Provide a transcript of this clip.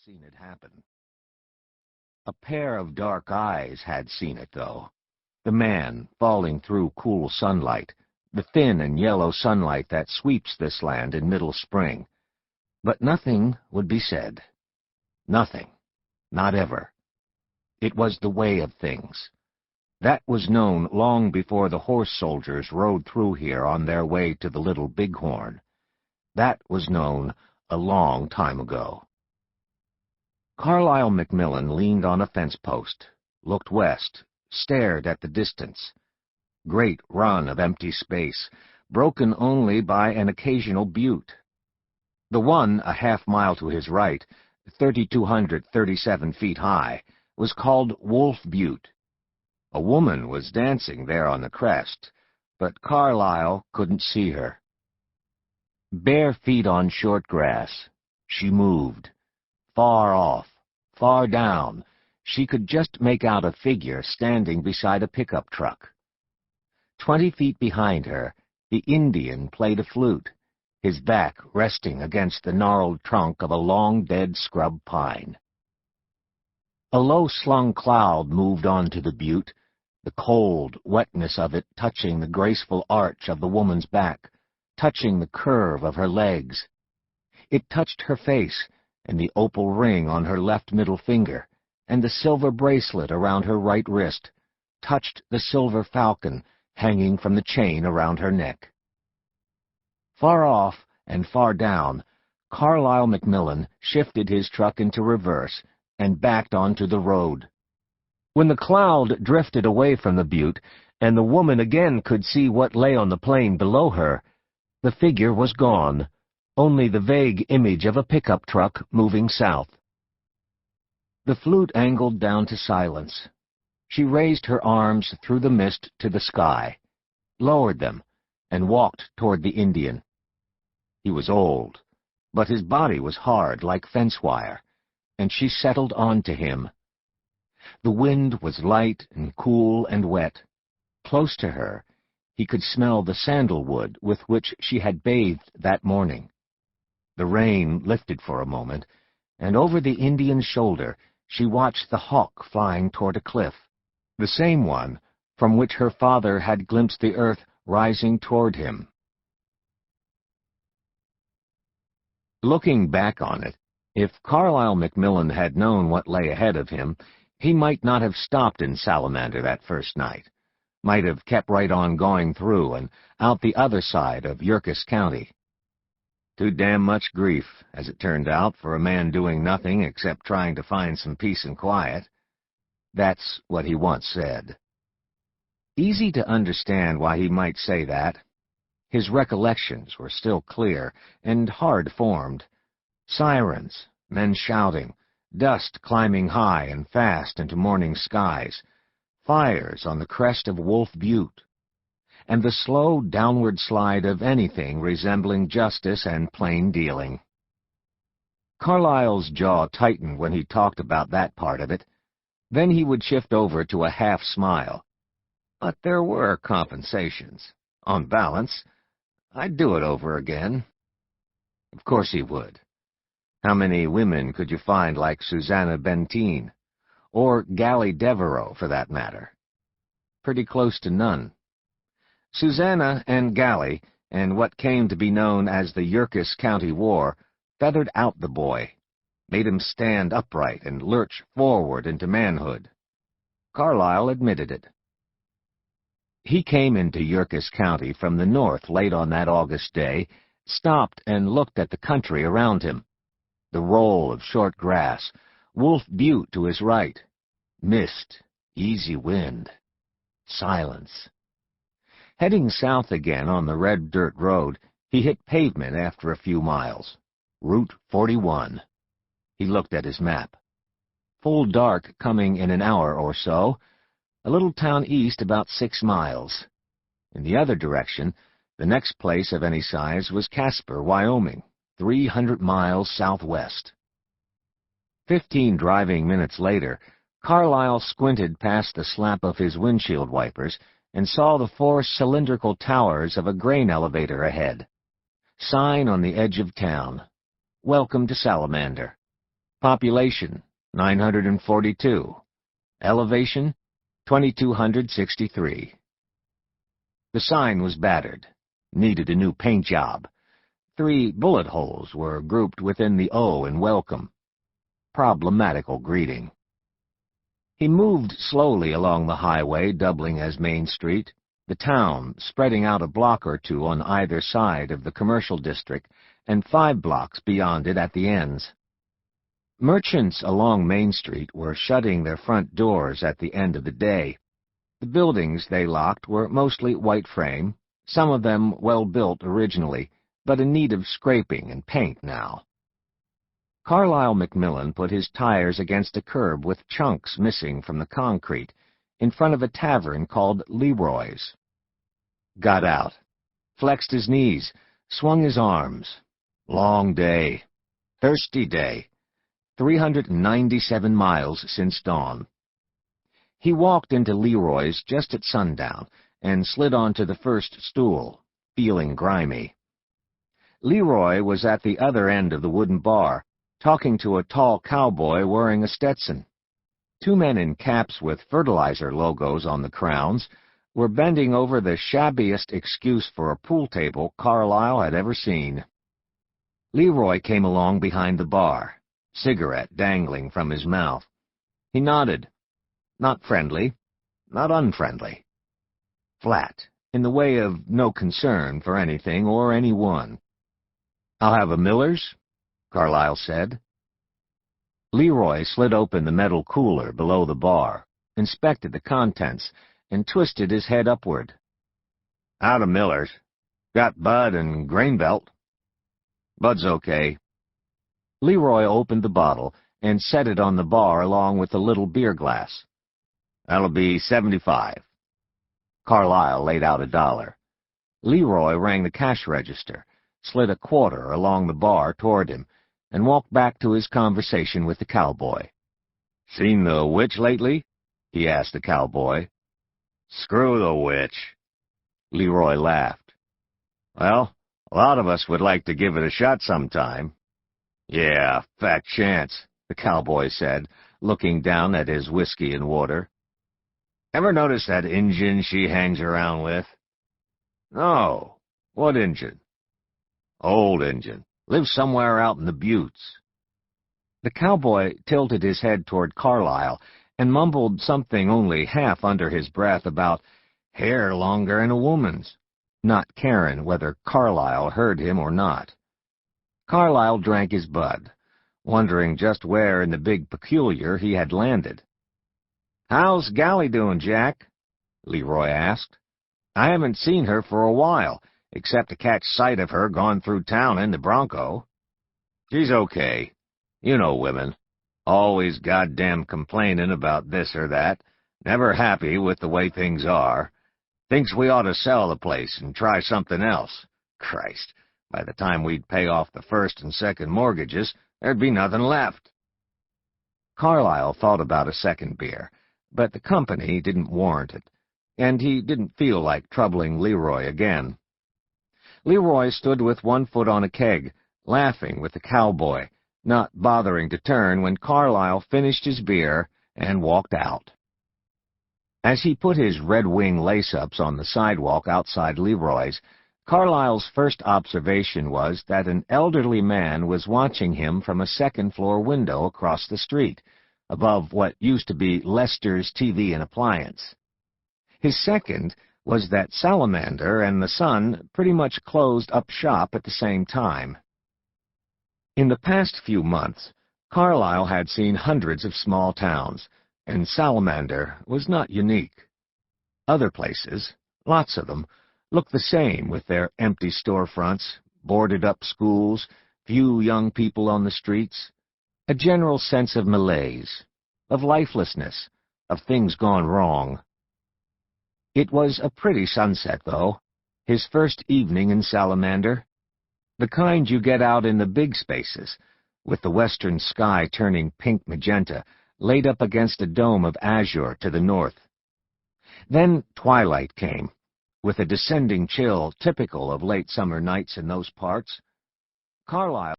seen it happen. A pair of dark eyes had seen it, though. The man falling through cool sunlight, the thin and yellow sunlight that sweeps this land in middle spring. But nothing would be said. Nothing. Not ever. It was the way of things. That was known long before the horse soldiers rode through here on their way to the Little Bighorn. That was known a long time ago. Carlisle McMillan leaned on a fence post, looked west, stared at the distance. Great run of empty space, broken only by an occasional butte. The one a half-mile to his right, 3,237 feet high, was called Wolf Butte. A woman was dancing there on the crest, but Carlisle couldn't see her. Bare feet on short grass, she moved. Far off, far down, she could just make out a figure standing beside a pickup truck. 20 feet behind her, the Indian played a flute, his back resting against the gnarled trunk of a long-dead scrub pine. A low-slung cloud moved on to the butte, the cold wetness of it touching the graceful arch of the woman's back, touching the curve of her legs. It touched her face, and the opal ring on her left middle finger, and the silver bracelet around her right wrist, touched the silver falcon hanging from the chain around her neck. Far off and far down, Carlisle McMillan shifted his truck into reverse and backed onto the road. When the cloud drifted away from the butte, and the woman again could see what lay on the plain below her, the figure was gone, only the vague image of a pickup truck moving south. The flute angled down to silence. She raised her arms through the mist to the sky, lowered them, and walked toward the Indian. He was old, but his body was hard like fence wire, and she settled onto him. The wind was light and cool and wet. Close to her, he could smell the sandalwood with which she had bathed that morning. The rain lifted for a moment, and over the Indian's shoulder she watched the hawk flying toward a cliff, the same one from which her father had glimpsed the earth rising toward him. Looking back on it, if Carlisle McMillan had known what lay ahead of him, he might not have stopped in Salamander that first night, might have kept right on going through and out the other side of Yerkes County. Too damn much grief, as it turned out, for a man doing nothing except trying to find some peace and quiet. That's what he once said. Easy to understand why he might say that. His recollections were still clear and hard-formed. Sirens, men shouting, dust climbing high and fast into morning skies, fires on the crest of Wolf Butte, and the slow downward slide of anything resembling justice and plain dealing. Carlisle's jaw tightened when he talked about that part of it. Then he would shift over to a half-smile. But there were compensations. On balance, I'd do it over again. Of course he would. How many women could you find like Susanna Benteen? Or Gallie Devereaux, for that matter? Pretty close to none. Susanna and Gallie, and what came to be known as the Yerkes County War, feathered out the boy, made him stand upright and lurch forward into manhood. Carlisle admitted it. He came into Yerkes County from the north late on that August day, stopped and looked at the country around him. The roll of short grass, Wolf Butte to his right, mist, easy wind, silence. Heading south again on the red dirt road, he hit pavement after a few miles. Route 41. He looked at his map. Full dark coming in an hour or so. A little town east about 6 miles. In the other direction, the next place of any size was Casper, Wyoming, 300 miles southwest. 15 driving minutes later, Carlisle squinted past the slap of his windshield wipers and saw the 4 cylindrical towers of a grain elevator ahead. Sign on the edge of town. Welcome to Salamander. Population, 942. Elevation, 2,263. The sign was battered, needed a new paint job. 3 bullet holes were grouped within the O in welcome. Problematical greeting. He moved slowly along the highway, doubling as Main Street, the town spreading out a block or two on either side of the commercial district and 5 blocks beyond it at the ends. Merchants along Main Street were shutting their front doors at the end of the day. The buildings they locked were mostly white frame, some of them well-built originally, but in need of scraping and paint now. Carlisle McMillan put his tires against a curb with chunks missing from the concrete in front of a tavern called Leroy's. Got out, flexed his knees, swung his arms. Long day. Thirsty day. 397 miles since dawn. He walked into Leroy's just at sundown and slid onto the first stool, feeling grimy. Leroy was at the other end of the wooden bar, talking to a tall cowboy wearing a Stetson. 2 men in caps with fertilizer logos on the crowns were bending over the shabbiest excuse for a pool table Carlisle had ever seen. Leroy came along behind the bar, cigarette dangling from his mouth. He nodded. Not friendly, not unfriendly. Flat, in the way of no concern for anything or anyone. "I'll have a Miller's," Carlisle said. Leroy slid open the metal cooler below the bar, inspected the contents, and twisted his head upward. "Out of Miller's. Got Bud and Grain Belt." "Bud's okay." Leroy opened the bottle and set it on the bar along with the little beer glass. "That'll be 75. Carlisle laid out $1. Leroy rang the cash register, slid a quarter along the bar toward him, and walked back to his conversation with the cowboy. "Seen the witch lately?" he asked the cowboy. "Screw the witch." Leroy laughed. "Well, a lot of us would like to give it a shot sometime." "Yeah, fat chance," the cowboy said, looking down at his whiskey and water. "Ever notice that Injun she hangs around with?" "No. What Injun?" "Old Injun. Lives somewhere out in the Buttes." The cowboy tilted his head toward Carlisle and mumbled something only half under his breath about hair longer than a woman's, not caring whether Carlisle heard him or not. Carlisle drank his Bud, wondering just where in the big peculiar he had landed. "How's Gally doing, Jack?" Leroy asked. "I haven't seen her for a while, except to catch sight of her gone through town in the Bronco." "She's okay. You know women. Always goddamn complaining about this or that, never happy with the way things are. Thinks we ought to sell the place and try something else. Christ, by the time we'd pay off the first and second mortgages, there'd be nothing left." Carlisle thought about a second beer, but the company didn't warrant it, and he didn't feel like troubling Leroy again. Leroy stood with one foot on a keg, laughing with the cowboy, not bothering to turn when Carlisle finished his beer and walked out. As he put his Red Wing lace-ups on the sidewalk outside Leroy's, Carlisle's first observation was that an elderly man was watching him from a second-floor window across the street, above what used to be Lester's TV and appliance. His second was that Salamander and the Sun pretty much closed up shop at the same time. In the past few months, Carlisle had seen hundreds of small towns, and Salamander was not unique. Other places, lots of them, looked the same with their empty storefronts, boarded-up schools, few young people on the streets, a general sense of malaise, of lifelessness, of things gone wrong. It was a pretty sunset, though, his first evening in Salamander, the kind you get out in the big spaces, with the western sky turning pink magenta, laid up against a dome of azure to the north. Then twilight came, with a descending chill typical of late summer nights in those parts. Carlisle